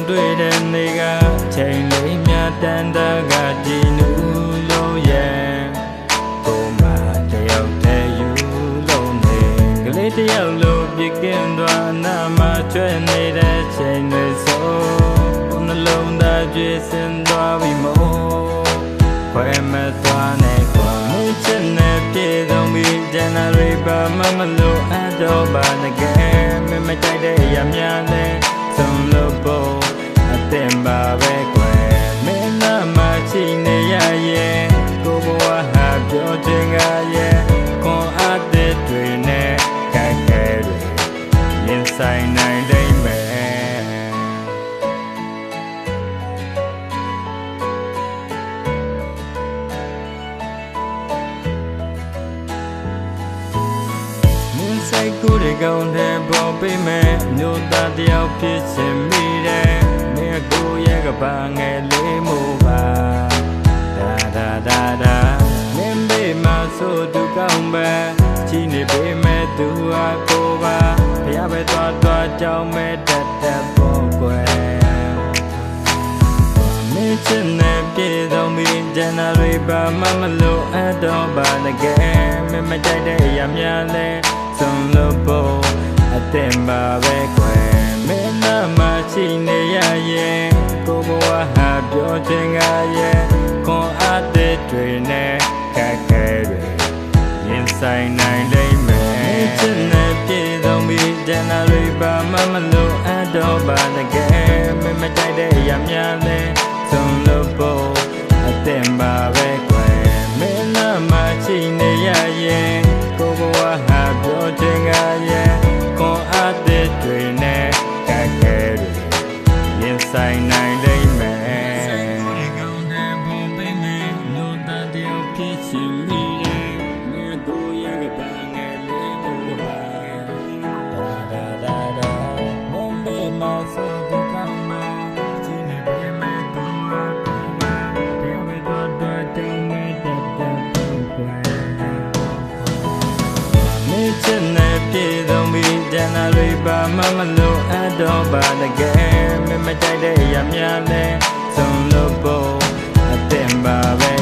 တွေ့တဲ့နေ့ကချိန်လေးများတန်တကဒီနူးလုံးရဲ့ကိုမတယောက်တည်းယူလုံးနေကလေးတယောက်လိုပြကင်းသွားနာမချွဲနေတဲ့ချိန်တွေဆိုနှလုံးသားကြွေးစင်သွားပြီမို့ခွဲမသွားနဲ့ကွာမင်းချစ်နဲ့ပြေဆုံးပြီးဂျန်နရီပါမလို့အတော့ပါတကယ်မင်းမကြိုက်တဲ့အရာများလဲဆုံးလို့ဖို့အတင်ပါပဲကွယ်မင်းနာမရှိနေရရဲ့ကိုဘဝဟာပြောချင်ကရဲ့ခွန်အားတွေနဲ့ကြိုက်ခဲတွေရင်ဆိုင်နိုင်လိမ့်မယ်စိတ်ကူးတွေကောင်းတဲ့ပေါ်ပေးမယ်မြို့သားတယောက်ဖြစ်ချင်မိတယ်မင်းကိုရဲ့ကဘာငယ်လေးမို့ပါဒါမင်းဘေးမှာဆိုသူကောင်းပဲချီနေပေးမယ်သူဟာကိုပါဖျားပဲသွားကြောင်းမဲ့တက်ပေါ်ကွယ်မင်းချစ်နေပြေဆုံးပြီးဂျန်နရီပါမလို့အတော့ပါတကယ်မင်းမကြိုက်တဲ့အရာများလဲဆုံးလို့ဖို့အတင်ပါပဲကွယ်မင်းနာမရှိနေရရဲ့ကိုဘဝဟာပြောချင်ကရဲ့ခွန်အားတွေနဲ့ခက်ခဲတွေရင်ဆိုင်နိုင်လိမ့်မယ်ချစ်နဲ့ပြေဆုံးပြီးဂျန်နရီပါမလို့အတော့ပါတကယ်မင်းမကြိုက်တဲ့အရာများလဲဆုံးလို့ဖို့အတင်ပါပဲကွယ်မင်းနာမရှိနေရရဲ့ကိုဘဝဟာပြောချင်ကရဲ့ခွန်အားတွေနဲ့ကြိုက်ခဲတွေရင်ဆိုင်နိုင်လိမ့်မယ်ကောင်းတဲ့ဘုံပင်နဲ့လို့တန်တယောက်ဖြစ်ချင်မိတယ်မြေကိုရဲ့ကဘာငယ်လေးကိုပါဒါမုန်းဘေးမှာဆိုတဲ့ကောင်းမှာချင်နေပေမဲ့သူကပြောမဲ့တော့တောင်းမဲ့တဲ့ကွယ်ချစ်နဲ့ပြေဆုံးပြီးဂျန်နရီပါမလို့အတော့ပါတကယ်မင်းမကြိုက်တဲ့အရာများလဲဆုံးလို့ဖို့အတင်ပါပဲ